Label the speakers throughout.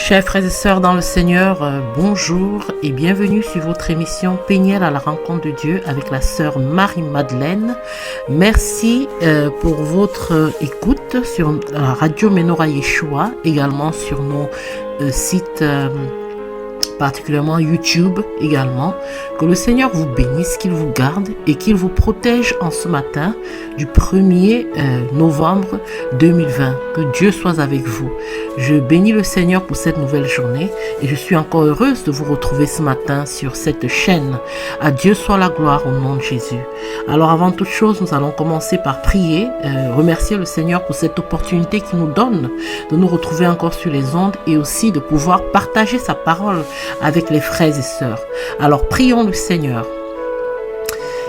Speaker 1: Chers frères et sœurs dans le Seigneur, bonjour et bienvenue sur votre émission Péniel à la rencontre de Dieu avec la sœur Marie-Madeleine. Merci pour votre écoute sur la radio Menorah Yeshua, également sur nos sites particulièrement YouTube également. Que le Seigneur vous bénisse, qu'il vous garde et qu'il vous protège en ce matin du 1er novembre 2020. Que Dieu soit avec vous. Je bénis le Seigneur pour cette nouvelle journée et je suis encore heureuse de vous retrouver ce matin sur cette chaîne. À Dieu soit la gloire au nom de Jésus. Alors avant toute chose, nous allons commencer par prier, remercier le Seigneur pour cette opportunité qu'il nous donne de nous retrouver encore sur les ondes et aussi de pouvoir partager sa parole avec les frères et sœurs. Alors prions le Seigneur.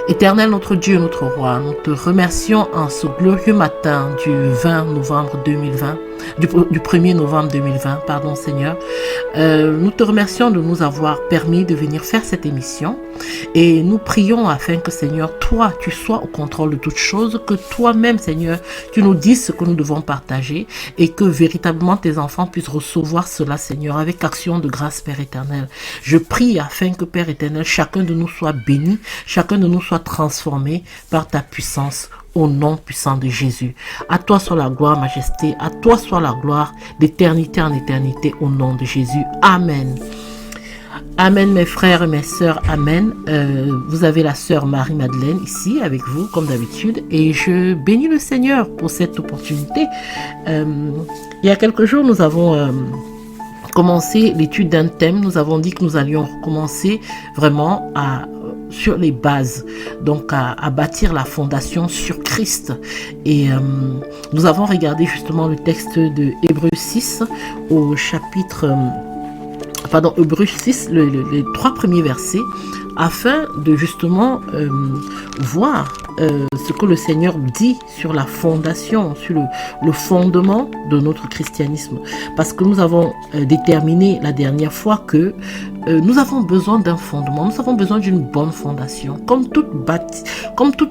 Speaker 1: Éternel notre Dieu, notre Roi, nous te remercions en ce glorieux matin du 20 novembre 2020, du 1er novembre 2020, pardon Seigneur. Nous te remercions de nous avoir permis de venir faire cette émission et nous prions afin que Seigneur, toi, tu sois au contrôle de toutes choses, que toi-même Seigneur, tu nous dises ce que nous devons partager et que véritablement tes enfants puissent recevoir cela Seigneur avec action de grâce Père éternel. Je prie afin que Père éternel, chacun de nous soit béni, chacun de nous soit transformé par ta puissance au nom puissant de Jésus. À toi soit la gloire, majesté, à toi soit la gloire d'éternité en éternité au nom de Jésus. Amen. Amen mes frères et mes sœurs, amen. Vous avez la sœur Marie-Madeleine ici avec vous comme d'habitude et je bénis le Seigneur pour cette opportunité. Il y a quelques jours nous avons commencé l'étude d'un thème. Nous avons dit que nous allions recommencer vraiment sur les bases, donc à bâtir la fondation sur Christ. Et nous avons regardé justement le texte de Hébreux 6 au chapitre... Hébreux 6, les 3 premiers versets, afin de justement voir ce que le Seigneur dit sur la fondation, sur le fondement de notre christianisme. Parce que nous avons déterminé la dernière fois que nous avons besoin d'un fondement, nous avons besoin d'une bonne fondation. Comme toute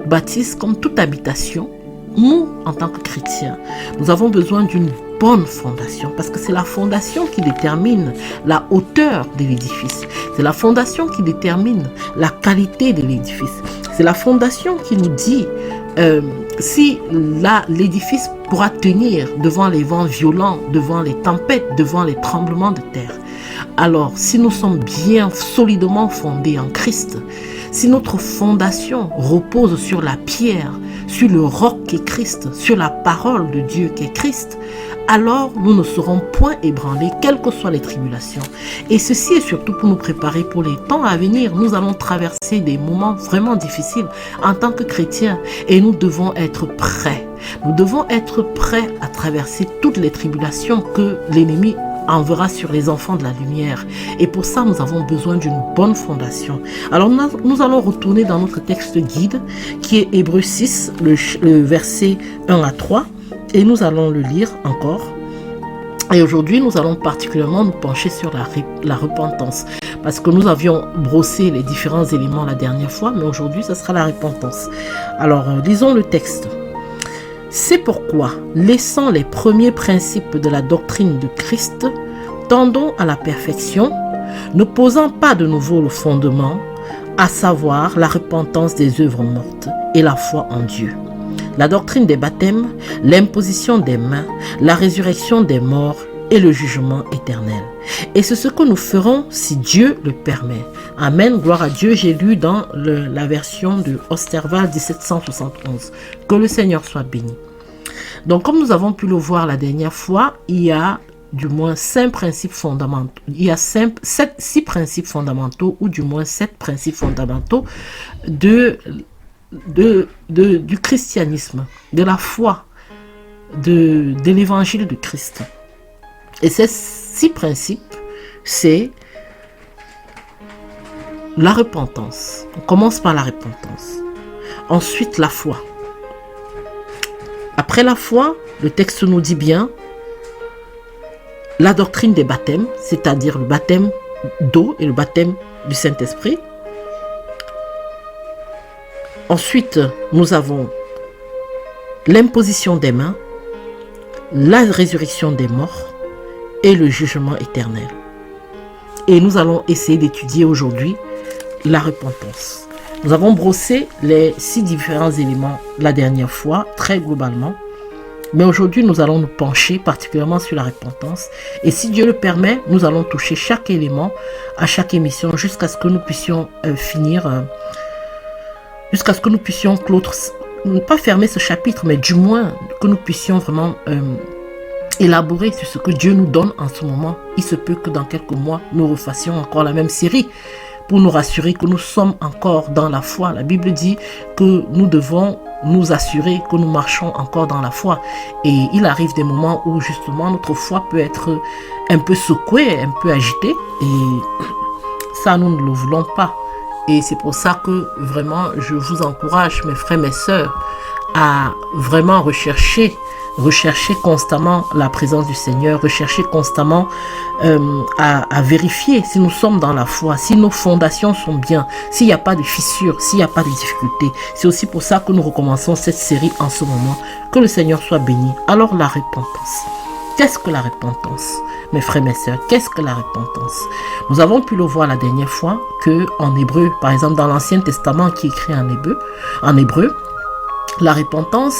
Speaker 1: bâtisse, comme toute habitation, nous, en tant que chrétiens, nous avons besoin d'une bonne fondation parce que c'est la fondation qui détermine la hauteur de l'édifice. C'est la fondation qui détermine la qualité de l'édifice. C'est la fondation qui nous dit si l'édifice pourra tenir devant les vents violents, devant les tempêtes, devant les tremblements de terre. Alors, si nous sommes bien solidement fondés en Christ, si notre fondation repose sur la pierre, sur le roc qui est Christ, sur la parole de Dieu qui est Christ, alors nous ne serons point ébranlés, quelles que soient les tribulations. Et ceci est surtout pour nous préparer pour les temps à venir. Nous allons traverser des moments vraiment difficiles en tant que chrétiens et nous devons être prêts. Nous devons être prêts à traverser toutes les tribulations que l'ennemi enverra sur les enfants de la lumière. Et pour ça, nous avons besoin d'une bonne fondation. Alors, nous allons retourner dans notre texte guide, qui est Hébreux 6, le verset 1 à 3, et nous allons le lire encore. Et aujourd'hui, nous allons particulièrement nous pencher sur la repentance, parce que nous avions brossé les différents éléments la dernière fois, mais aujourd'hui, ce sera la repentance. Alors, lisons le texte. C'est pourquoi, laissant les premiers principes de la doctrine de Christ, tendons à la perfection, ne posant pas de nouveau le fondement, à savoir la repentance des œuvres mortes et la foi en Dieu. La doctrine des baptêmes, l'imposition des mains, la résurrection des morts et le jugement éternel. Et c'est ce que nous ferons si Dieu le permet. Amen, gloire à Dieu. J'ai lu dans la version de Osterval 1771. Que le Seigneur soit béni. Donc, comme nous avons pu le voir la dernière fois, il y a du moins 5 principes fondamentaux. Il y a 6 principes fondamentaux, ou du moins 7 principes fondamentaux du christianisme, de la foi, de l'évangile de Christ. Et ces 6 principes, c'est la repentance. On commence par la repentance. Ensuite, la foi. Après la foi, le texte nous dit bien la doctrine des baptêmes, c'est-à-dire le baptême d'eau et le baptême du Saint-Esprit. Ensuite, nous avons l'imposition des mains, la résurrection des morts et le jugement éternel. Et nous allons essayer d'étudier aujourd'hui la repentance. Nous avons brossé les 6 différents éléments la dernière fois, très globalement. Mais aujourd'hui, nous allons nous pencher particulièrement sur la repentance. Et si Dieu le permet, nous allons toucher chaque élément à chaque émission jusqu'à ce que nous puissions jusqu'à ce que nous puissions clore, pas fermer ce chapitre, mais du moins que nous puissions vraiment élaborer sur ce que Dieu nous donne en ce moment. Il se peut que dans quelques mois, nous refassions encore la même série pour nous rassurer que nous sommes encore dans la foi. La Bible dit que nous devons nous assurer que nous marchons encore dans la foi. Et il arrive des moments où justement notre foi peut être un peu secouée, un peu agitée. Et ça, nous ne le voulons pas. Et c'est pour ça que vraiment, je vous encourage, mes frères, mes sœurs, à vraiment rechercher constamment la présence du Seigneur, rechercher constamment à vérifier si nous sommes dans la foi, si nos fondations sont bien, s'il n'y a pas de fissures, s'il n'y a pas de difficultés. C'est aussi pour ça que nous recommençons cette série en ce moment. Que le Seigneur soit béni. Alors la repentance. Qu'est-ce que la repentance? Mes frères, mes sœurs, qu'est-ce que la repentance? Nous avons pu le voir la dernière fois que en hébreu, par exemple dans l'Ancien Testament qui est écrit en hébreu, la repentance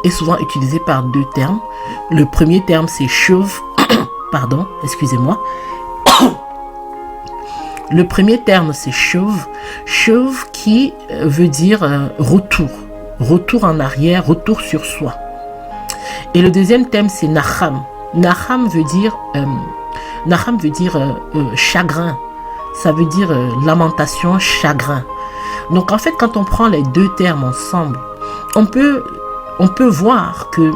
Speaker 1: est souvent utilisée par 2 termes. Le premier terme c'est chauve, pardon, excusez-moi. Le premier terme c'est chauve qui veut dire retour en arrière, retour sur soi. Et le deuxième terme c'est nacham. Nacham veut dire chagrin. Ça veut dire lamentation, chagrin. Donc en fait, quand on prend les 2 termes ensemble, on peut voir que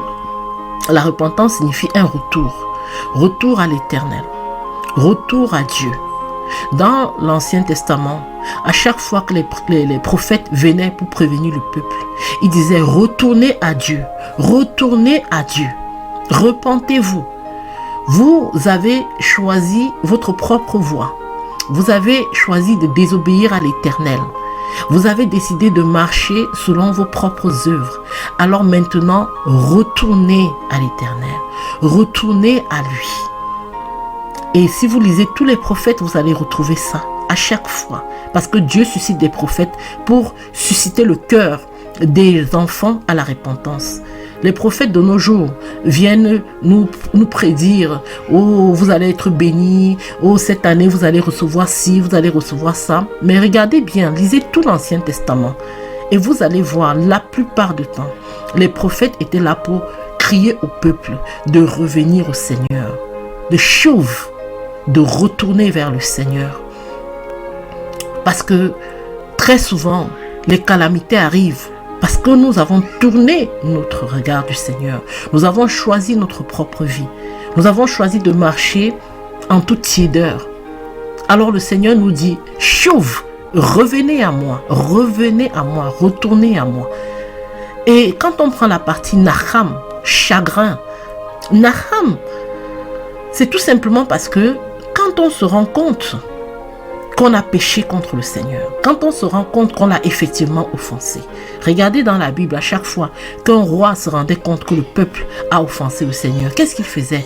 Speaker 1: la repentance signifie un retour à l'Éternel, retour à Dieu. Dans l'Ancien Testament, à chaque fois que les prophètes venaient pour prévenir le peuple, ils disaient retournez à Dieu, repentez-vous. Vous avez choisi votre propre voie. Vous avez choisi de désobéir à l'Éternel. Vous avez décidé de marcher selon vos propres œuvres. Alors maintenant, retournez à l'Éternel. Retournez à lui. Et si vous lisez tous les prophètes, vous allez retrouver ça à chaque fois. Parce que Dieu suscite des prophètes pour susciter le cœur des enfants à la repentance. Les prophètes de nos jours viennent nous prédire « Oh, vous allez être bénis. Oh, cette année, vous allez recevoir ci, vous allez recevoir ça. » Mais regardez bien, lisez tout l'Ancien Testament. Et vous allez voir, la plupart du temps, les prophètes étaient là pour crier au peuple de revenir au Seigneur, de retourner vers le Seigneur. Parce que très souvent, les calamités arrivent. Parce que nous avons tourné notre regard du Seigneur. Nous avons choisi notre propre vie. Nous avons choisi de marcher en toute tiédeur. Alors le Seigneur nous dit, chauve, revenez à moi, retournez à moi. Et quand on prend la partie nacham, chagrin, nacham, c'est tout simplement parce que quand on se rend compte qu'on a péché contre le Seigneur, quand on se rend compte qu'on l'a effectivement offensé. Regardez dans la Bible, à chaque fois qu'un roi se rendait compte que le peuple a offensé le Seigneur, qu'est-ce qu'il faisait?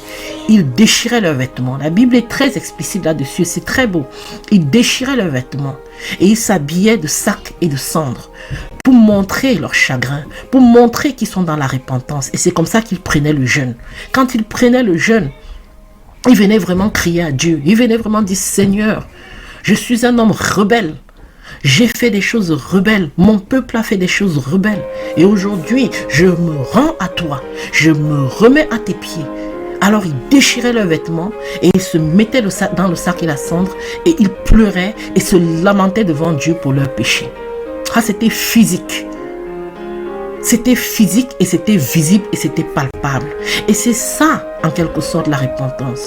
Speaker 1: Il déchirait leurs vêtements. La Bible est très explicite là-dessus, c'est très beau. Il déchirait leurs vêtements et ils s'habillaient de sacs et de cendres pour montrer leur chagrin, pour montrer qu'ils sont dans la repentance. Et c'est comme ça qu'ils prenaient le jeûne. Quand ils prenaient le jeûne, ils venaient vraiment crier à Dieu. Ils venaient vraiment dire, Seigneur, je suis un homme rebelle. J'ai fait des choses rebelles. Mon peuple a fait des choses rebelles. Et aujourd'hui, je me rends à toi. Je me remets à tes pieds. Alors ils déchiraient leurs vêtements et ils se mettaient dans le sac et la cendre et ils pleuraient et se lamentaient devant Dieu pour leurs péchés. Ah, c'était physique. C'était physique et c'était visible et c'était palpable. Et c'est ça, en quelque sorte, la repentance.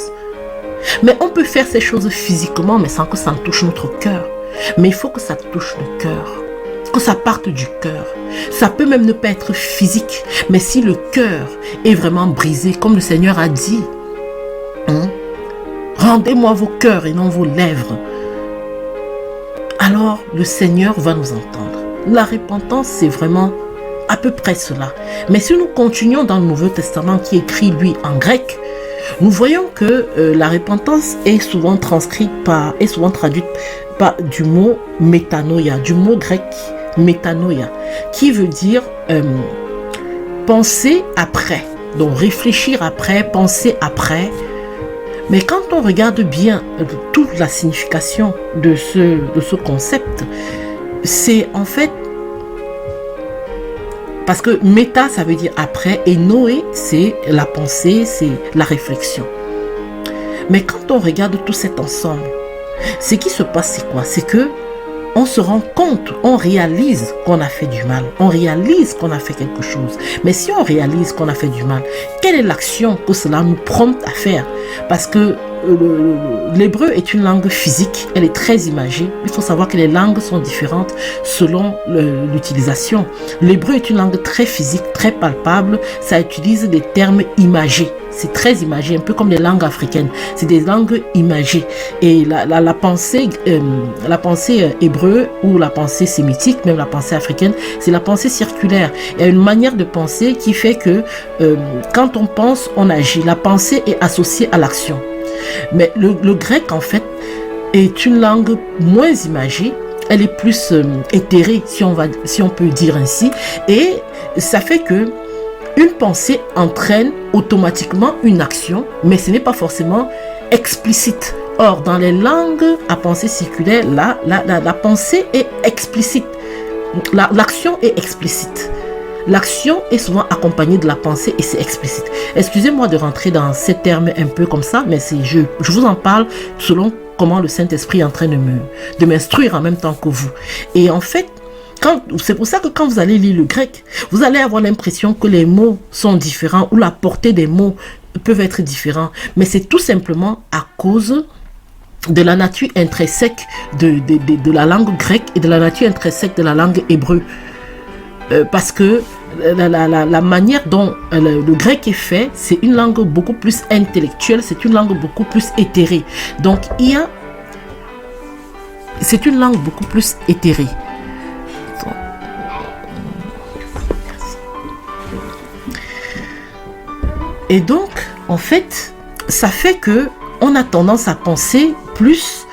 Speaker 1: Mais on peut faire ces choses physiquement, mais sans que ça ne touche notre cœur. Mais il faut que ça touche le cœur, que ça parte du cœur. Ça peut même ne pas être physique, mais si le cœur est vraiment brisé, comme le Seigneur a dit, rendez-moi vos cœurs et non vos lèvres. Alors le Seigneur va nous entendre. La repentance, c'est vraiment à peu près cela. Mais si nous continuons dans le Nouveau Testament qui est écrit, lui, en grec, Nous voyons que la repentance est souvent traduite par du mot métanoïa, du mot grec métanoïa, qui veut dire penser après, donc réfléchir après, penser après. Mais quand on regarde bien toute la signification de ce concept, c'est en fait, parce que méta, ça veut dire après, et noé, c'est la pensée, c'est la réflexion. Mais quand on regarde tout cet ensemble, ce qui se passe, c'est quoi? C'est que on se rend compte, on réalise qu'on a fait du mal, on réalise qu'on a fait quelque chose. Mais si on réalise qu'on a fait du mal, quelle est l'action que cela nous prompte à faire? Parce que l'hébreu est une langue physique, elle est très imagée. Il faut savoir que les langues sont différentes selon l'utilisation. L'hébreu est une langue très physique, très palpable, ça utilise des termes imagés. C'est très imagé, un peu comme les langues africaines. C'est des langues imagées. Et la pensée hébreu ou la pensée sémitique, même la pensée africaine, c'est la pensée circulaire. Il y a une manière de penser qui fait que quand on pense, on agit. La pensée est associée à l'action. Mais le grec, en fait, est une langue moins imagée. Elle est plus éthérée, si on peut dire ainsi. Et ça fait que une pensée entraîne automatiquement une action, mais ce n'est pas forcément explicite. Or, dans les langues à pensée circulaire, la pensée est explicite. L'action est explicite. L'action est souvent accompagnée de la pensée et c'est explicite. Excusez-moi de rentrer dans ces termes un peu comme ça, mais je vous en parle selon comment le Saint-Esprit est en train de m'instruire en même temps que vous. Et en fait, c'est pour ça que quand vous allez lire le grec, vous allez avoir l'impression que les mots sont différents ou la portée des mots peuvent être différents. Mais c'est tout simplement à cause de la nature intrinsèque de la langue grecque et de la nature intrinsèque de la langue hébreu. Parce que la manière dont le grec est fait, c'est une langue beaucoup plus intellectuelle, c'est une langue beaucoup plus éthérée. Donc, c'est une langue beaucoup plus éthérée. Et donc, en fait, ça fait que on a tendance à penser plus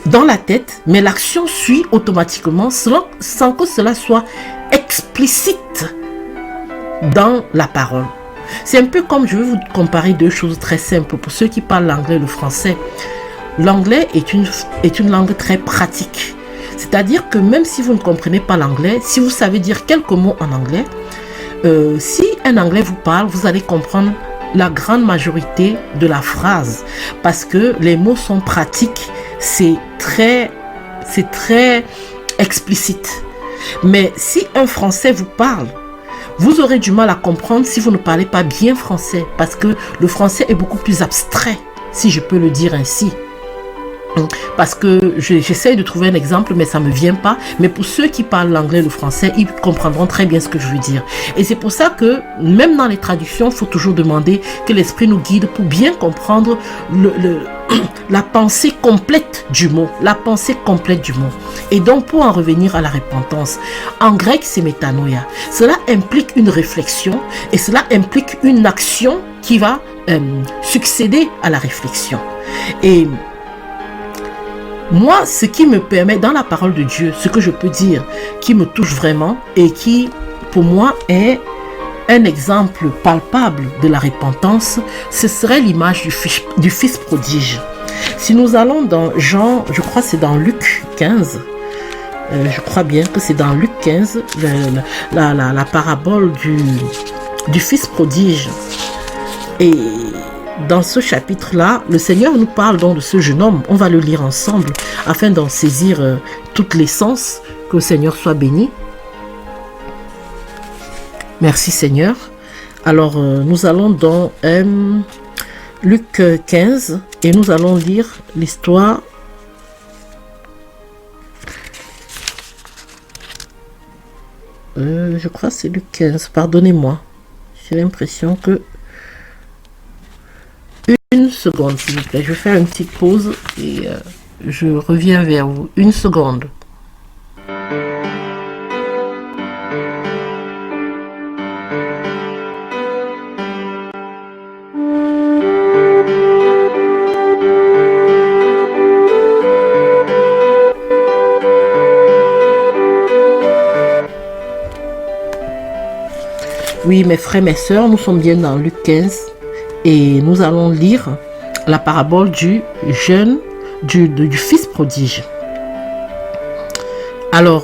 Speaker 1: dans la tête, mais l'action suit automatiquement sans que cela soit explicite dans la parole. C'est un peu comme, je vais vous comparer deux choses très simples pour ceux qui parlent l'anglais et le français. L'anglais est une langue très pratique. C'est-à-dire que même si vous ne comprenez pas l'anglais, si vous savez dire quelques mots en anglais, si un anglais vous parle, vous allez comprendre la grande majorité de la phrase parce que les mots sont pratiques, c'est très explicite. Mais si un français vous parle, vous aurez du mal à comprendre si vous ne parlez pas bien français parce que le français est beaucoup plus abstrait, si je peux le dire ainsi. Parce que j'essaye de trouver un exemple, mais ça ne me vient pas. Mais pour ceux qui parlent l'anglais et le français, ils comprendront très bien ce que je veux dire. Et c'est pour ça que, même dans les traductions, il faut toujours demander que l'esprit nous guide pour bien comprendre la pensée complète du mot. La pensée complète du mot. Et donc, pour en revenir à la repentance, en grec, c'est métanoïa. Cela implique une réflexion et cela implique une action qui va succéder à la réflexion. Et moi, ce qui me permet, dans la parole de Dieu, ce que je peux dire, qui me touche vraiment et qui, pour moi, est un exemple palpable de la repentance, ce serait l'image du fils prodige. Si nous allons dans Jean, je crois que c'est dans Luc 15, je crois bien que c'est dans Luc 15, la parabole du fils prodige. Et dans ce chapitre-là, le Seigneur nous parle donc de ce jeune homme. On va le lire ensemble afin d'en saisir toute l'essence. Que le Seigneur soit béni. Merci Seigneur. Alors, nous allons dans Luc 15 et nous allons lire l'histoire je crois que c'est Luc 15. Pardonnez-moi. J'ai l'impression que... Une seconde, s'il vous plaît. Je vais faire une petite pause et je reviens vers vous. Une seconde. Oui, mes frères, mes sœurs, nous sommes bien dans Luc 15 et nous allons lire la parabole du fils prodige. Alors,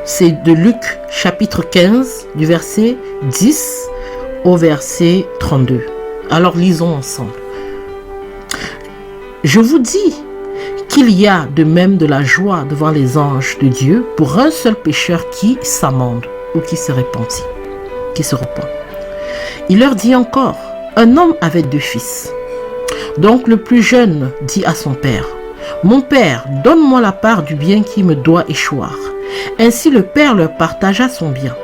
Speaker 1: c'est de Luc chapitre 15 du verset 10 au verset 32. Alors lisons ensemble. Je vous dis qu'il y a de même de la joie devant les anges de Dieu pour un seul pécheur qui s'amende ou qui se repentit, qui se repent. Il leur dit encore, un homme avait 2 fils. Donc le plus jeune dit à son père, mon père, donne-moi la part du bien qui me doit échoir. Ainsi le père leur partagea son bien.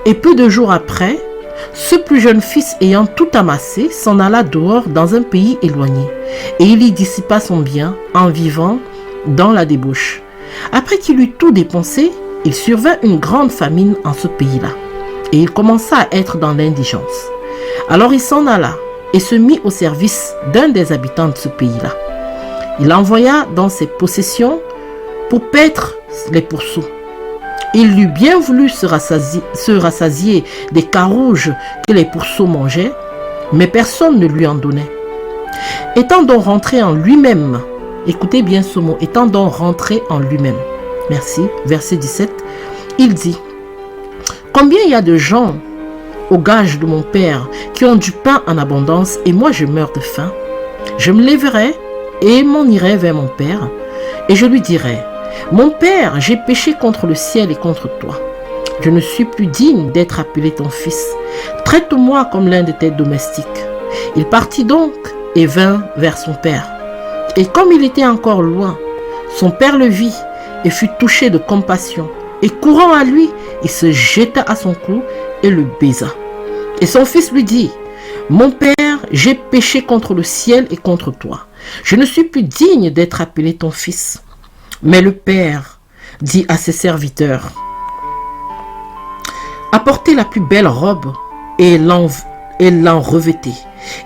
Speaker 1: Et peu de jours après, ce plus jeune fils ayant tout amassé, s'en alla dehors dans un pays éloigné. Et il y dissipa son bien en vivant dans la débauche. Après qu'il eut tout dépensé, il survint une grande famine en ce pays-là. Et il commença à être dans l'indigence. Alors il s'en alla et se mit au service d'un des habitants de ce pays-là. Il envoya dans ses possessions pour paître les pourceaux. Il eût bien voulu se rassasier des carouges que les pourceaux mangeaient, mais personne ne lui en donnait. Étant donc rentré en lui-même, écoutez bien ce mot, étant donc rentré en lui-même, merci, verset 17, il dit, combien il y a de gens au gage de mon père qui ont du pain en abondance et moi je meurs de faim. Je me lèverai et m'en irai vers mon père et je lui dirai, mon père, j'ai péché contre le ciel et contre toi. Je ne suis plus digne d'être appelé ton fils. Traite-moi comme l'un de tes domestiques. Il partit donc et vint vers son père. Et comme il était encore loin, son père le vit et fut touché de compassion. Et courant à lui, il se jeta à son cou et le baisa. Et son fils lui dit, mon père, j'ai péché contre le ciel et contre toi. Je ne suis plus digne d'être appelé ton fils. Mais le père dit à ses serviteurs, apportez la plus belle robe et l'en revêtez,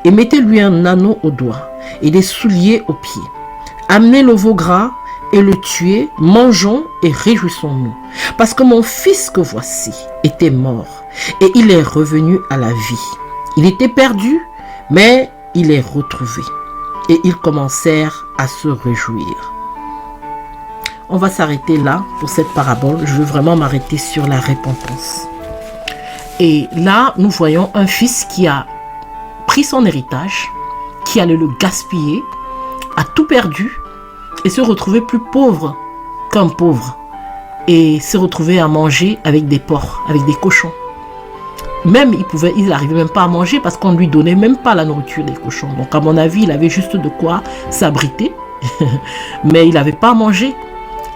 Speaker 1: et mettez-lui un anneau au doigt et des souliers aux pieds. Amenez le veau gras et le tuez, mangeons et réjouissons-nous. Parce que mon fils que voici était mort et il est revenu à la vie. Il était perdu, mais il est retrouvé. Et ils commencèrent à se réjouir. On va s'arrêter là pour cette parabole. Je veux vraiment m'arrêter sur la repentance. Et là, nous voyons un fils qui a pris son héritage, qui allait le gaspiller, a tout perdu et se retrouvait plus pauvre qu'un pauvre. Et se retrouvait à manger avec des porcs, avec des cochons. Même, il n'arrivait même pas à manger parce qu'on ne lui donnait même pas la nourriture des cochons. Donc, à mon avis, il avait juste de quoi s'abriter, mais il n'avait pas à manger.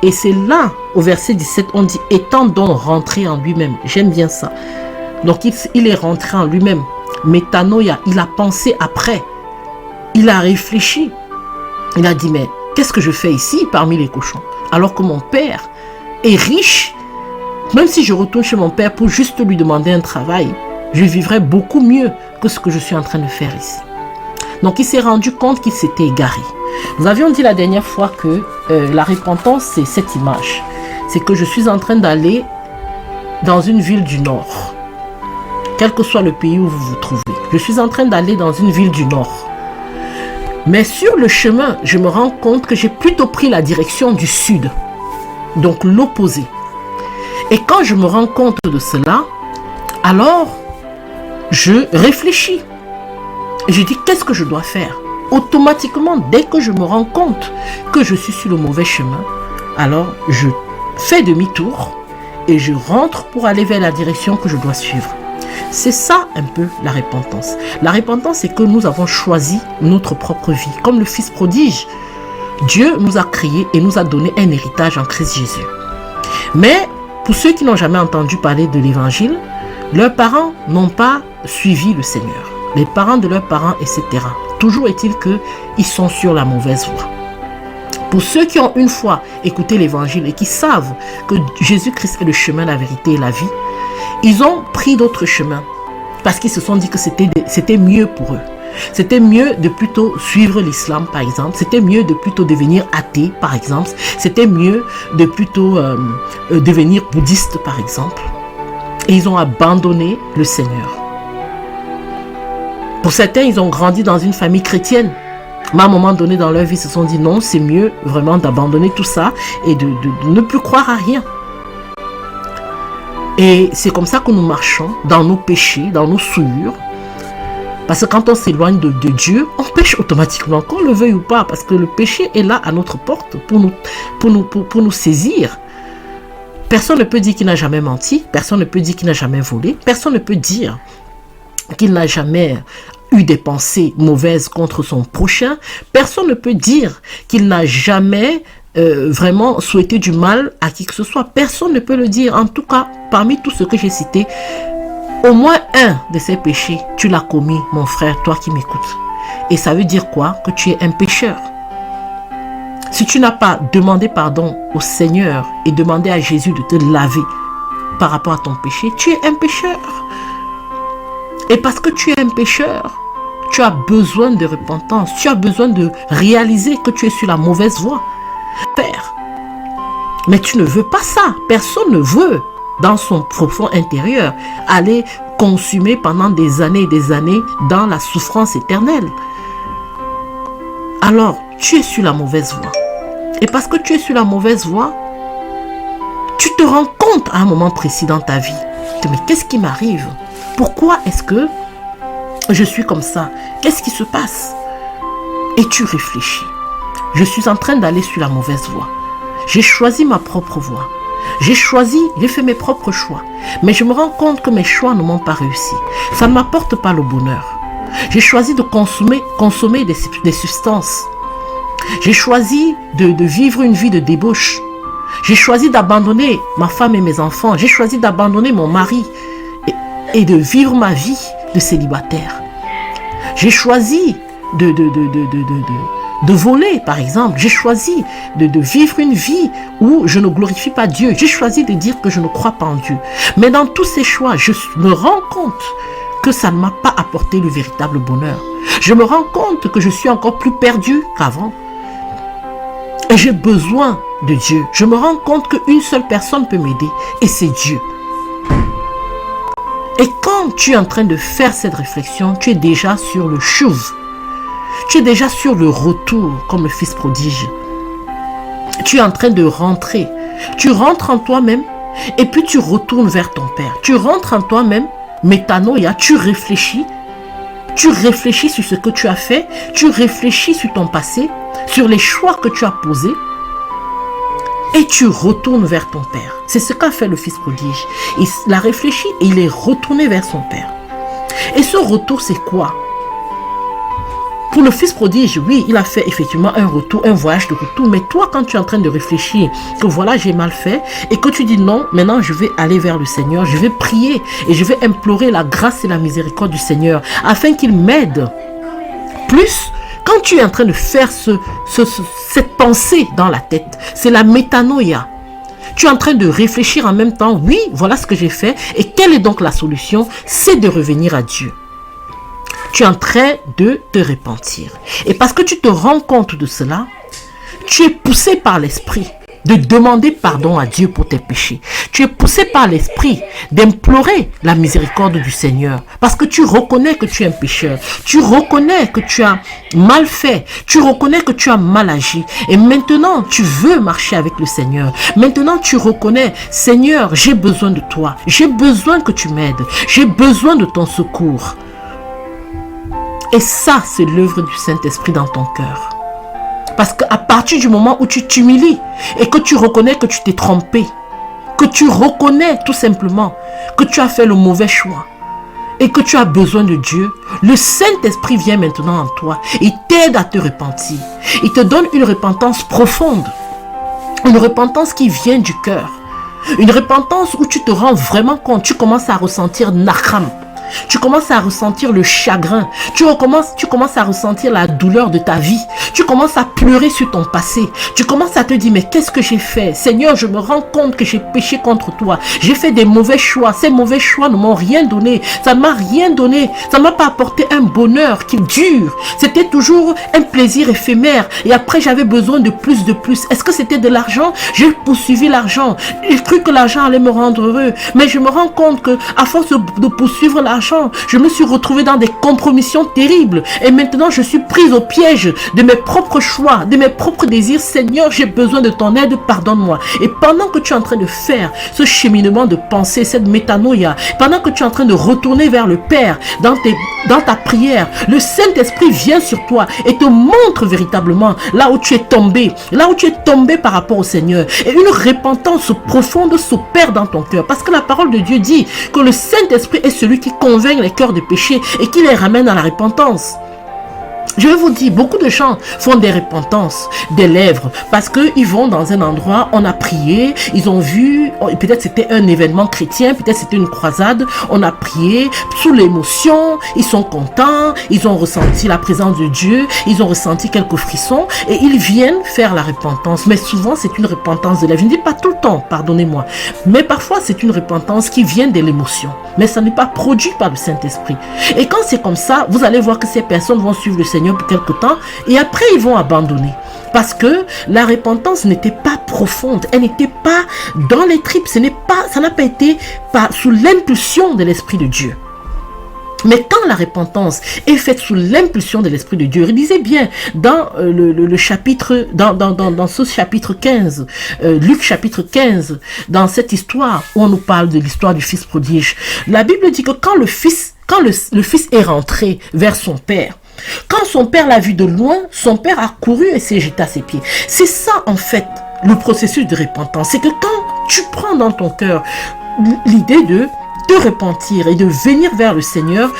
Speaker 1: Et c'est là, au verset 17, on dit, étant donc rentré en lui-même. J'aime bien ça. Donc, il est rentré en lui-même. Métanoïa, il a pensé après. Il a réfléchi. Il a dit, mais qu'est-ce que je fais ici parmi les cochons? Alors que mon père est riche. Même si je retourne chez mon père pour juste lui demander un travail, je vivrai beaucoup mieux que ce que je suis en train de faire ici. Donc, il s'est rendu compte qu'il s'était égaré. Nous avions dit la dernière fois que la repentance, c'est cette image. C'est que je suis en train d'aller dans une ville du Nord. Quel que soit le pays où vous vous trouvez. Je suis en train d'aller dans une ville du Nord. Mais sur le chemin, je me rends compte que j'ai plutôt pris la direction du Sud. Donc l'opposé. Et quand je me rends compte de cela, alors je réfléchis. Je dis, qu'est-ce que je dois faire? Automatiquement, dès que je me rends compte que je suis sur le mauvais chemin, alors je fais demi-tour et je rentre pour aller vers la direction que je dois suivre. C'est ça un peu la repentance. La repentance, c'est que nous avons choisi notre propre vie. Comme le fils prodige, Dieu nous a créés et nous a donné un héritage en Christ Jésus. Mais pour ceux qui n'ont jamais entendu parler de l'évangile, leurs parents n'ont pas suivi le Seigneur. Les parents de leurs parents, etc. Toujours est-il qu'ils sont sur la mauvaise voie. Pour ceux qui ont une fois écouté l'évangile et qui savent que Jésus-Christ est le chemin, la vérité et la vie, ils ont pris d'autres chemins parce qu'ils se sont dit que c'était mieux pour eux. C'était mieux de plutôt suivre l'islam, par exemple. C'était mieux de plutôt devenir athée, par exemple. C'était mieux de plutôt devenir bouddhiste, par exemple. Et ils ont abandonné le Seigneur. Pour certains, ils ont grandi dans une famille chrétienne. Mais à un moment donné dans leur vie, ils se sont dit non, c'est mieux vraiment d'abandonner tout ça et de ne plus croire à rien. Et c'est comme ça que nous marchons dans nos péchés, dans nos souillures. Parce que quand on s'éloigne de Dieu, on pêche automatiquement, qu'on le veuille ou pas, parce que le péché est là à notre porte pour nous saisir. Personne ne peut dire qu'il n'a jamais menti, personne ne peut dire qu'il n'a jamais volé, personne ne peut dire qu'il n'a jamais eu des pensées mauvaises contre son prochain, personne ne peut dire qu'il n'a jamais vraiment souhaité du mal à qui que ce soit, personne ne peut le dire. En tout cas, parmi tout ce que j'ai cité, au moins un de ces péchés, tu l'as commis, mon frère, toi qui m'écoutes. Et ça veut dire quoi? Que tu es un pécheur. Si tu n'as pas demandé pardon au Seigneur et demandé à Jésus de te laver par rapport à ton péché, tu es un pécheur. Et parce que tu es un pécheur, tu as besoin de repentance, tu as besoin de réaliser que tu es sur la mauvaise voie. Père, mais tu ne veux pas ça. Personne ne veut, dans son profond intérieur, aller consumer pendant des années et des années dans la souffrance éternelle. Alors, tu es sur la mauvaise voie. Et parce que tu es sur la mauvaise voie, tu te rends compte à un moment précis dans ta vie. Mais qu'est-ce qui m'arrive? Pourquoi est-ce que je suis comme ça? Qu'est-ce qui se passe? Et tu réfléchis. Je suis en train d'aller sur la mauvaise voie. J'ai choisi ma propre voie. J'ai fait mes propres choix. Mais je me rends compte que mes choix ne m'ont pas réussi. Ça ne m'apporte pas le bonheur. J'ai choisi de consommer des substances. J'ai choisi de vivre une vie de débauche. J'ai choisi d'abandonner ma femme et mes enfants. J'ai choisi d'abandonner mon mari et de vivre ma vie de célibataire. J'ai choisi de voler, par exemple. J'ai choisi de vivre une vie où je ne glorifie pas Dieu. J'ai choisi de dire que je ne crois pas en Dieu. Mais dans tous ces choix, je me rends compte que ça ne m'a pas apporté le véritable bonheur. Je me rends compte que je suis encore plus perdu qu'avant. Et j'ai besoin de Dieu. Je me rends compte qu'une seule personne peut m'aider, et c'est Dieu. Et quand tu es en train de faire cette réflexion, tu es déjà sur le chouv. Tu es déjà sur le retour, comme le fils prodige. Tu es en train de rentrer. Tu rentres en toi-même, et puis tu retournes vers ton Père. Tu rentres en toi-même, métanoïa, tu réfléchis. Tu réfléchis sur ce que tu as fait. Tu réfléchis sur ton passé, sur les choix que tu as posés. Et tu retournes vers ton Père. C'est ce qu'a fait le fils prodige. Il a réfléchi et il est retourné vers son Père. Et ce retour, c'est quoi? Pour le fils prodige, oui, il a fait effectivement un retour, un voyage de retour. Mais toi, quand tu es en train de réfléchir que voilà, j'ai mal fait, et que tu dis non, maintenant je vais aller vers le Seigneur, je vais prier et je vais implorer la grâce et la miséricorde du Seigneur afin qu'il m'aide. Plus, quand tu es en train de faire cette pensée dans la tête, c'est la métanoïa. Tu es en train de réfléchir en même temps, oui, voilà ce que j'ai fait. Et quelle est donc la solution? C'est de revenir à Dieu. Tu es en train de te repentir. Et parce que tu te rends compte de cela, tu es poussé par l'esprit de demander pardon à Dieu pour tes péchés. Tu es poussé par l'esprit d'implorer la miséricorde du Seigneur. Parce que tu reconnais que tu es un pécheur. Tu reconnais que tu as mal fait. Tu reconnais que tu as mal agi. Et maintenant, tu veux marcher avec le Seigneur. Maintenant, tu reconnais, Seigneur, j'ai besoin de toi. J'ai besoin que tu m'aides. J'ai besoin de ton secours. Et ça, c'est l'œuvre du Saint-Esprit dans ton cœur. Parce qu'à partir du moment où tu t'humilies et que tu reconnais que tu t'es trompé, que tu reconnais tout simplement que tu as fait le mauvais choix et que tu as besoin de Dieu, le Saint-Esprit vient maintenant en toi. Il t'aide à te repentir. Il te donne une repentance profonde. Une repentance qui vient du cœur. Une repentance où tu te rends vraiment compte. Tu commences à ressentir Nacham. Tu commences à ressentir le chagrin. Tu commences à ressentir la douleur de ta vie. Tu commences à pleurer sur ton passé. Tu commences à te dire, mais qu'est-ce que j'ai fait? Seigneur, je me rends compte que j'ai péché contre toi. J'ai fait des mauvais choix. Ces mauvais choix ne m'ont rien donné. Ça ne m'a rien donné. Ça ne m'a pas apporté un bonheur qui dure. C'était toujours un plaisir éphémère. Et après, j'avais besoin de plus, de plus. Est-ce que c'était de l'argent? J'ai poursuivi l'argent. J'ai cru que l'argent allait me rendre heureux. Mais je me rends compte que, à force de poursuivre l'argent, je me suis retrouvée dans des compromissions terribles. Et maintenant, je suis prise au piège de mes propres choix, de mes propres désirs. Seigneur, j'ai besoin de ton aide, pardonne-moi. Et pendant que tu es en train de faire ce cheminement de pensée, cette métanoïa, pendant que tu es en train de retourner vers le Père dans ta prière, le Saint-Esprit vient sur toi et te montre véritablement là où tu es tombé par rapport au Seigneur. Et une repentance profonde s'opère dans ton cœur. Parce que la parole de Dieu dit que le Saint-Esprit est celui qui convainc les cœurs de péché et qui les ramène à la repentance. Je vais vous dire, beaucoup de gens font des repentances des lèvres parce qu'ils vont dans un endroit, on a prié, ils ont vu, peut-être c'était un événement chrétien, peut-être c'était une croisade, on a prié, sous l'émotion, ils sont contents, ils ont ressenti la présence de Dieu, ils ont ressenti quelques frissons et ils viennent faire la repentance. Mais souvent, c'est une repentance de lèvres. Je ne dis pas tout le temps, pardonnez-moi, mais parfois c'est une repentance qui vient de l'émotion, mais ça n'est pas produit par le Saint-Esprit. Et quand c'est comme ça, vous allez voir que ces personnes vont suivre le Seigneur pour quelque temps et après ils vont abandonner parce que la repentance n'était pas profonde, elle n'était pas dans les tripes, ça n'a pas été sous l'impulsion de l'Esprit de Dieu. Mais quand la repentance est faite sous l'impulsion de l'Esprit de Dieu, lisez bien dans le chapitre, dans ce chapitre 15, Luc chapitre 15, dans cette histoire où on nous parle de l'histoire du fils prodige, la Bible dit que quand le fils est rentré vers son père, quand son père l'a vu de loin, son père a couru et s'est jeté à ses pieds. C'est ça en fait le processus de repentance. C'est que quand tu prends dans ton cœur l'idée de te repentir et de venir vers le Seigneur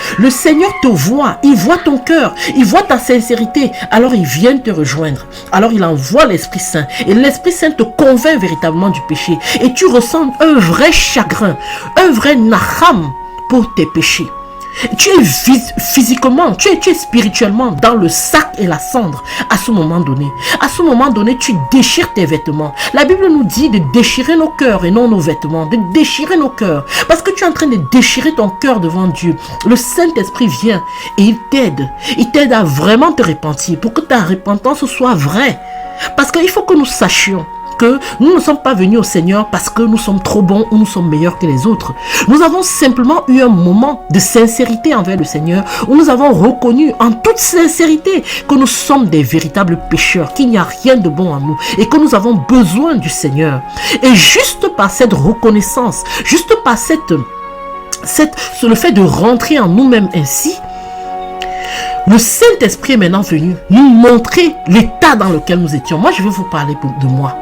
Speaker 1: te voit, il voit ton cœur, il voit ta sincérité, alors il vient te rejoindre, alors il envoie l'Esprit Saint et l'Esprit Saint te convainc véritablement du péché et tu ressens un vrai chagrin, un vrai naham pour tes péchés. Tu es physiquement, tu es spirituellement dans le sac et la cendre à ce moment donné. À ce moment donné, tu déchires tes vêtements. La Bible nous dit de déchirer nos cœurs et non nos vêtements, de déchirer nos cœurs. Parce que tu es en train de déchirer ton cœur devant Dieu. Le Saint-Esprit vient et il t'aide. Il t'aide à vraiment te repentir pour que ta repentance soit vraie. Parce qu'il faut que nous sachions que nous ne sommes pas venus au Seigneur parce que nous sommes trop bons ou nous sommes meilleurs que les autres. Nous avons simplement eu un moment de sincérité envers le Seigneur où nous avons reconnu en toute sincérité que nous sommes des véritables pécheurs, qu'il n'y a rien de bon en nous et que nous avons besoin du Seigneur. Et juste par cette reconnaissance, juste par le fait de rentrer en nous-mêmes ainsi, le Saint-Esprit est maintenant venu nous montrer l'état dans lequel nous étions. Moi, je vais vous parler de moi.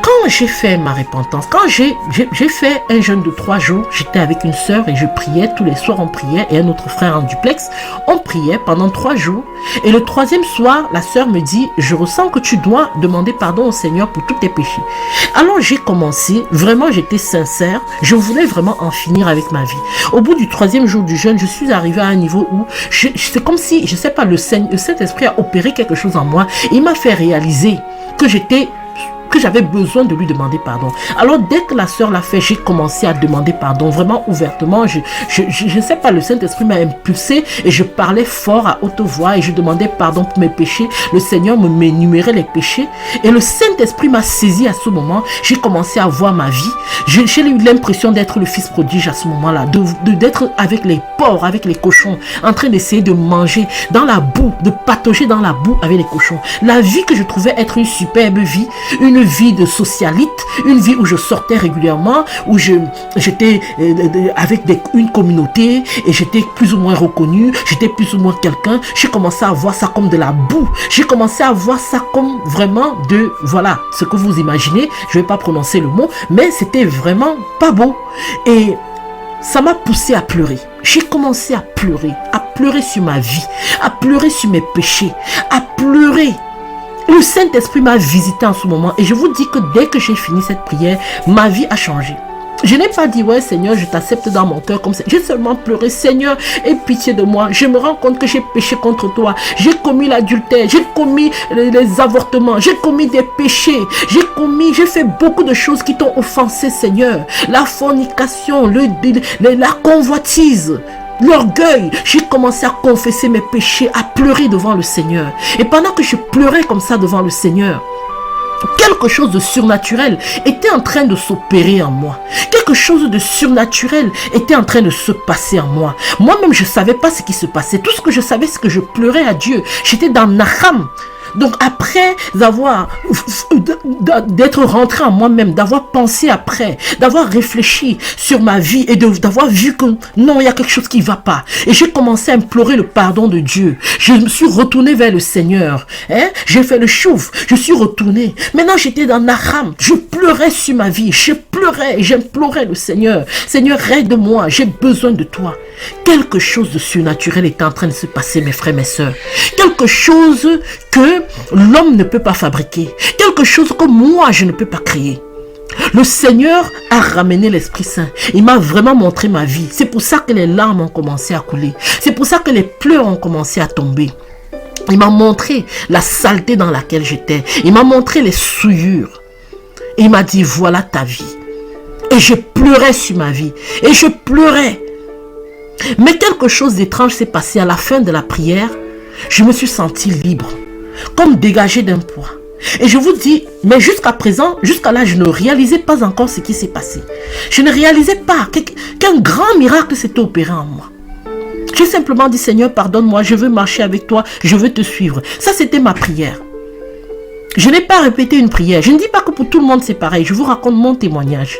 Speaker 1: Quand j'ai fait ma repentance, quand j'ai fait un jeûne de 3 jours, j'étais avec une sœur et je priais, tous les soirs on priait, et un autre frère en duplex, on priait pendant 3 jours. Et le 3e soir, la sœur me dit, je ressens que tu dois demander pardon au Seigneur pour tous tes péchés. Alors j'ai commencé, vraiment j'étais sincère, je voulais vraiment en finir avec ma vie. Au bout du 3e jour du jeûne, je suis arrivée à un niveau où, c'est comme si, je sais pas, le Saint-Esprit a opéré quelque chose en moi, et il m'a fait réaliser que j'avais besoin de lui demander pardon. Alors dès que la sœur l'a fait, j'ai commencé à demander pardon, vraiment ouvertement. Je ne sais pas, le Saint-Esprit m'a impulsé et je parlais fort à haute voix et je demandais pardon pour mes péchés. Le Seigneur m'énumérait les péchés et le Saint-Esprit m'a saisi à ce moment. J'ai commencé à voir ma vie. J'ai eu l'impression d'être le fils prodige à ce moment-là, d'être avec les porcs, avec les cochons, en train d'essayer de manger dans la boue, de patauger dans la boue avec les cochons. La vie que je trouvais être une superbe vie, une vie de socialite, une vie où je sortais régulièrement, où j'étais avec une communauté et j'étais plus ou moins reconnu, j'étais plus ou moins quelqu'un. J'ai commencé à voir ça comme de la boue. J'ai commencé à voir ça comme vraiment voilà, ce que vous imaginez. Je ne vais pas prononcer le mot, mais c'était vraiment pas beau. Et ça m'a poussé à pleurer. J'ai commencé à pleurer sur ma vie, à pleurer sur mes péchés, à pleurer. Le Saint-Esprit m'a visité en ce moment et je vous dis que dès que j'ai fini cette prière, ma vie a changé. Je n'ai pas dit, ouais Seigneur, je t'accepte dans mon cœur comme ça. J'ai seulement pleuré, Seigneur, aie pitié de moi. Je me rends compte que j'ai péché contre toi. J'ai commis l'adultère, j'ai commis les avortements, j'ai commis des péchés. J'ai fait beaucoup de choses qui t'ont offensé, Seigneur. La fornication, la convoitise, l'orgueil. J'ai commencé à confesser mes péchés, à pleurer devant le Seigneur. Et pendant que je pleurais comme ça devant le Seigneur, quelque chose de surnaturel était en train de s'opérer en moi. Quelque chose de surnaturel était en train de se passer en moi. Moi-même, je ne savais pas ce qui se passait. Tout ce que je savais, c'est que je pleurais à Dieu. J'étais dans Naham. Donc après d'être rentré en moi-même, d'avoir pensé après, d'avoir réfléchi sur ma vie et d'avoir vu que non, il y a quelque chose qui ne va pas. Et j'ai commencé à implorer le pardon de Dieu. Je me suis retourné vers le Seigneur. J'ai fait le chouf, je suis retourné. Maintenant j'étais dans Naham. Je pleurais sur ma vie. Je pleurais et j'implorais le Seigneur. Seigneur, aide-moi, j'ai besoin de toi. Quelque chose de surnaturel est en train de se passer, mes frères, mes sœurs. Quelque chose que l'homme ne peut pas fabriquer. Quelque chose que moi, je ne peux pas créer. Le Seigneur a ramené l'Esprit Saint. Il m'a vraiment montré ma vie. C'est pour ça que les larmes ont commencé à couler. C'est pour ça que les pleurs ont commencé à tomber. Il m'a montré la saleté dans laquelle j'étais. Il m'a montré les souillures. Et il m'a dit, voilà ta vie. Et je pleurais sur ma vie. Et je pleurais. Mais quelque chose d'étrange s'est passé à la fin de la prière. Je me suis senti libre, comme dégagé d'un poids. Et je vous dis, mais jusqu'à présent, jusqu'à là, je ne réalisais pas encore ce qui s'est passé. Je ne réalisais pas qu'un grand miracle s'était opéré en moi. J'ai simplement dit, Seigneur, pardonne-moi, je veux marcher avec toi, je veux te suivre. Ça, c'était ma prière. Je n'ai pas répété une prière. Je ne dis pas que pour tout le monde c'est pareil. Je vous raconte mon témoignage.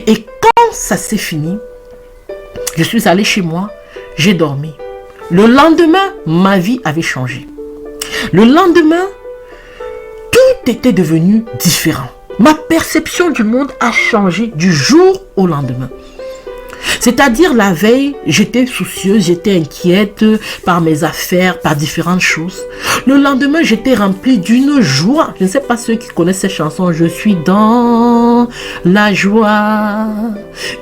Speaker 1: Et quand ça s'est fini, je suis allée chez moi, j'ai dormi. Le lendemain, ma vie avait changé. Le lendemain, tout était devenu différent. Ma perception du monde a changé du jour au lendemain. C'est-à-dire la veille, j'étais soucieuse, j'étais inquiète par mes affaires, par différentes choses. Le lendemain, j'étais remplie d'une joie. Je ne sais pas ceux qui connaissent cette chanson. Je suis dans la joie,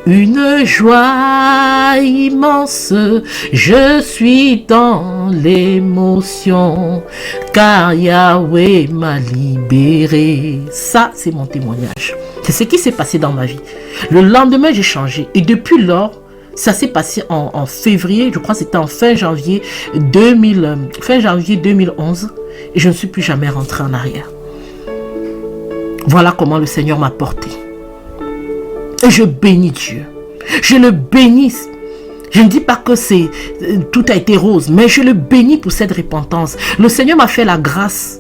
Speaker 1: une joie immense. Je suis dans l'émotion, car Yahweh m'a libéré. Ça, c'est mon témoignage. C'est ce qui s'est passé dans ma vie. Le lendemain, j'ai changé. Et depuis lors, ça s'est passé en février, je crois que c'était en fin janvier 2011. Et je ne suis plus jamais rentrée en arrière. Voilà comment le Seigneur m'a porté. Et je bénis Dieu. Je le bénis. Je ne dis pas que tout a été rose, mais je le bénis pour cette repentance. Le Seigneur m'a fait la grâce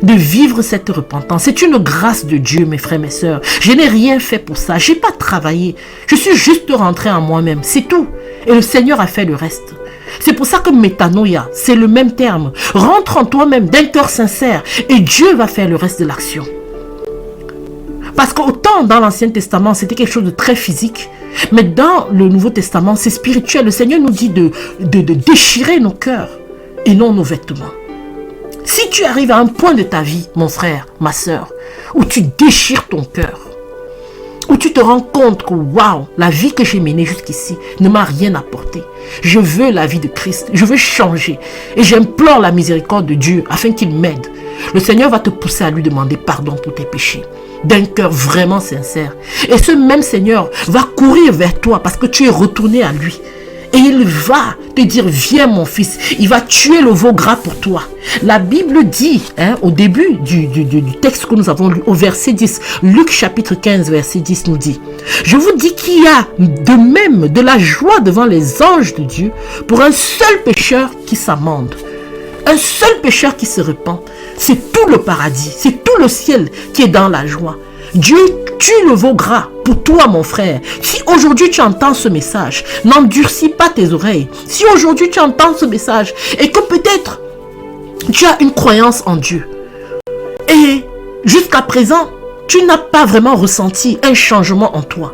Speaker 1: de vivre cette repentance. C'est une grâce de Dieu, mes frères, mes sœurs. Je n'ai rien fait pour ça. Je n'ai pas travaillé. Je suis juste rentré en moi-même. C'est tout. Et le Seigneur a fait le reste. C'est pour ça que métanoïa, c'est le même terme. Rentre en toi-même d'un cœur sincère et Dieu va faire le reste de l'action. Parce qu'autant dans l'Ancien Testament, c'était quelque chose de très physique, mais dans le Nouveau Testament, c'est spirituel. Le Seigneur nous dit de déchirer nos cœurs et non nos vêtements. Si tu arrives à un point de ta vie, mon frère, ma soeur, où tu déchires ton cœur, où tu te rends compte que waouh, la vie que j'ai menée jusqu'ici ne m'a rien apporté. Je veux la vie de Christ, je veux changer et j'implore la miséricorde de Dieu afin qu'il m'aide. Le Seigneur va te pousser à lui demander pardon pour tes péchés d'un cœur vraiment sincère. Et ce même Seigneur va courir vers toi parce que tu es retourné à lui. Et il va te dire, viens mon fils, il va tuer le veau gras pour toi. La Bible dit, au début du texte que nous avons lu, au verset 10, Luc chapitre 15, verset 10 nous dit, je vous dis qu'il y a de même de la joie devant les anges de Dieu pour un seul pécheur qui s'amende. Un seul pécheur qui se repent. C'est tout le paradis, c'est tout le ciel qui est dans la joie. Dieu tue le veau gras pour toi, mon frère. Si aujourd'hui tu entends ce message, n'endurcis pas tes oreilles. Si aujourd'hui tu entends ce message et que peut-être tu as une croyance en Dieu et jusqu'à présent tu n'as pas vraiment ressenti un changement en toi,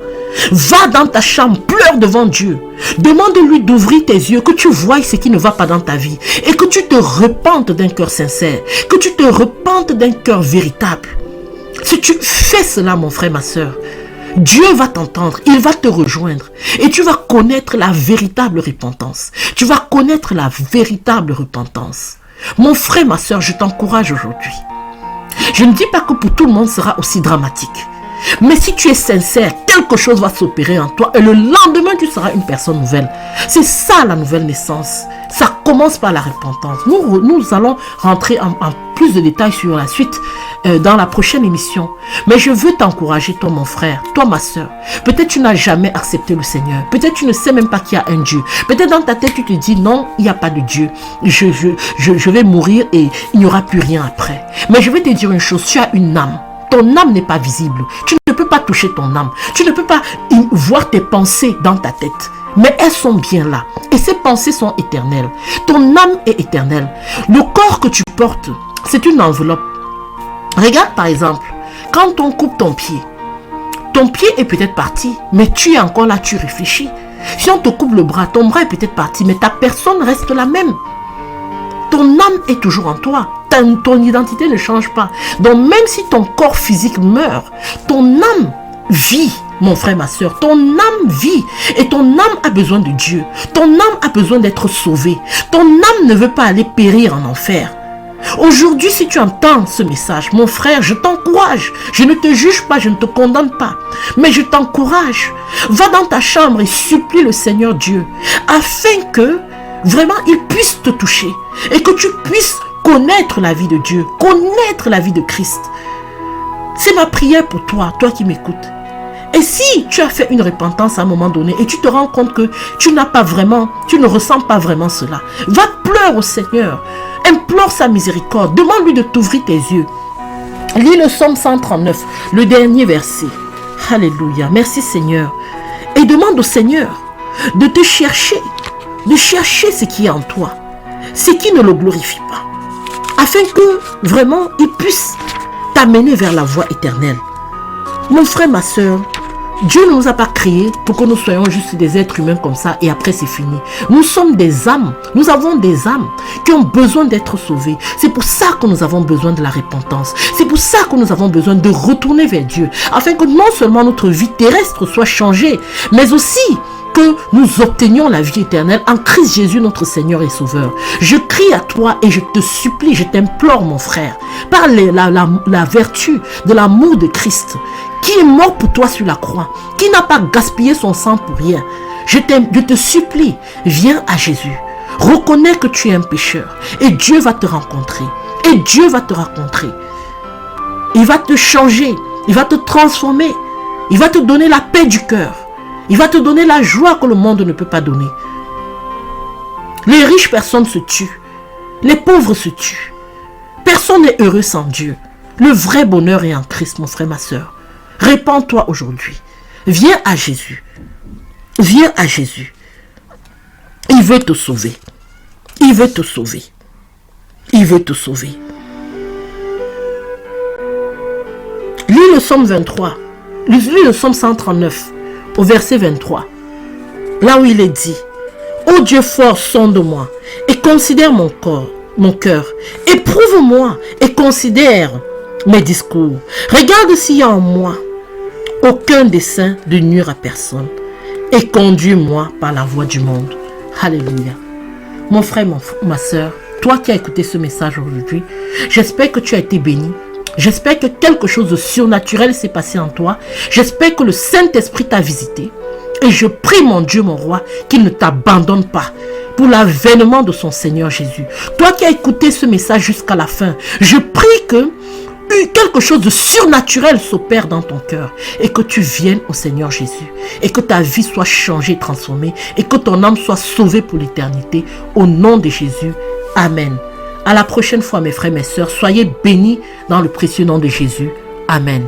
Speaker 1: va dans ta chambre, pleure devant Dieu. Demande-lui d'ouvrir tes yeux, que tu voies ce qui ne va pas dans ta vie et que tu te repentes d'un cœur sincère, que tu te repentes d'un cœur véritable. Si tu fais cela, mon frère, ma soeur, Dieu va t'entendre, il va te rejoindre et tu vas connaître la véritable repentance. Tu vas connaître la véritable repentance. Mon frère, ma soeur, je t'encourage aujourd'hui. Je ne dis pas que pour tout le monde sera aussi dramatique. Mais si tu es sincère, quelque chose va s'opérer en toi et le lendemain, tu seras une personne nouvelle. C'est ça la nouvelle naissance. Ça commence par la repentance. Nous allons rentrer en plus de détails sur la suite dans la prochaine émission. Mais je veux t'encourager, toi mon frère, toi ma soeur. Peut-être tu n'as jamais accepté le Seigneur. Peut-être tu ne sais même pas qu'il y a un Dieu. Peut-être dans ta tête tu te dis non, il n'y a pas de Dieu. Je vais mourir et il n'y aura plus rien après. Mais je vais te dire une chose, tu as une âme. Ton âme n'est pas visible. Tu ne peux pas toucher ton âme. Tu ne peux pas voir tes pensées dans ta tête. Mais elles sont bien là. Et ces pensées sont éternelles. Ton âme est éternelle. Le corps que tu portes, c'est une enveloppe. Regarde par exemple, quand on coupe ton pied est peut-être parti, mais tu es encore là, tu réfléchis. Si on te coupe le bras, ton bras est peut-être parti, mais ta personne reste la même. Ton âme est toujours en toi. Ton identité ne change pas. Donc même si ton corps physique meurt, ton âme vit, mon frère, ma soeur. Ton âme vit et ton âme a besoin de Dieu. Ton âme a besoin d'être sauvée. Ton âme ne veut pas aller périr en enfer. Aujourd'hui, si tu entends ce message, mon frère, je t'encourage. Je ne te juge pas, je ne te condamne pas. Mais je t'encourage. Va dans ta chambre et supplie le Seigneur Dieu afin que vraiment il puisse te toucher et que tu puisses connaître la vie de Dieu, connaître la vie de Christ. C'est ma prière pour toi, toi qui m'écoutes. Et si tu as fait une repentance à un moment donné et tu te rends compte que tu ne ressens pas vraiment cela, va pleurer au Seigneur, implore sa miséricorde, demande-lui de t'ouvrir tes yeux. Lis le psaume 139, le dernier verset. Alléluia, merci Seigneur. Et demande au Seigneur de te chercher, de chercher ce qui est en toi, ce qui ne le glorifie pas, afin que vraiment il puisse t'amener vers la voie éternelle. Mon frère, ma soeur, Dieu ne nous a pas créés pour que nous soyons juste des êtres humains comme ça et après c'est fini. Nous sommes des âmes, nous avons des âmes qui ont besoin d'être sauvées. C'est pour ça que nous avons besoin de la repentance. C'est pour ça que nous avons besoin de retourner vers Dieu, afin que non seulement notre vie terrestre soit changée, mais aussi que nous obtenions la vie éternelle en Christ Jésus, notre Seigneur et Sauveur. Je crie à toi et je te supplie, je t'implore, mon frère, par la vertu de l'amour de Christ, qui est mort pour toi sur la croix, qui n'a pas gaspillé son sang pour rien. Je te supplie, viens à Jésus. Reconnais que tu es un pécheur et Dieu va te rencontrer. Et Dieu va te rencontrer. Il va te changer, il va te transformer, il va te donner la paix du cœur. Il va te donner la joie que le monde ne peut pas donner. Les riches personnes se tuent. Les pauvres se tuent. Personne n'est heureux sans Dieu. Le vrai bonheur est en Christ, mon frère, ma soeur. Répands-toi aujourd'hui. Viens à Jésus. Viens à Jésus. Il veut te sauver. Il veut te sauver. Il veut te sauver. Lis le psaume 23. Lis le psaume 139. Au verset 23, là où il est dit: ô Dieu fort, sonde-moi et considère mon cœur, éprouve-moi et considère mes discours. Regarde s'il y a en moi aucun dessein de nuire à personne et conduis-moi par la voie du monde. Alléluia. Mon frère, ma soeur, toi qui as écouté ce message aujourd'hui, j'espère que tu as été béni. J'espère que quelque chose de surnaturel s'est passé en toi. J'espère que le Saint-Esprit t'a visité. Et je prie, mon Dieu, mon roi, qu'il ne t'abandonne pas pour l'avènement de son Seigneur Jésus. Toi qui as écouté ce message jusqu'à la fin, je prie que quelque chose de surnaturel s'opère dans ton cœur et que tu viennes au Seigneur Jésus et que ta vie soit changée, transformée et que ton âme soit sauvée pour l'éternité. Au nom de Jésus, Amen. À la prochaine fois, mes frères, mes sœurs, soyez bénis dans le précieux nom de Jésus. Amen.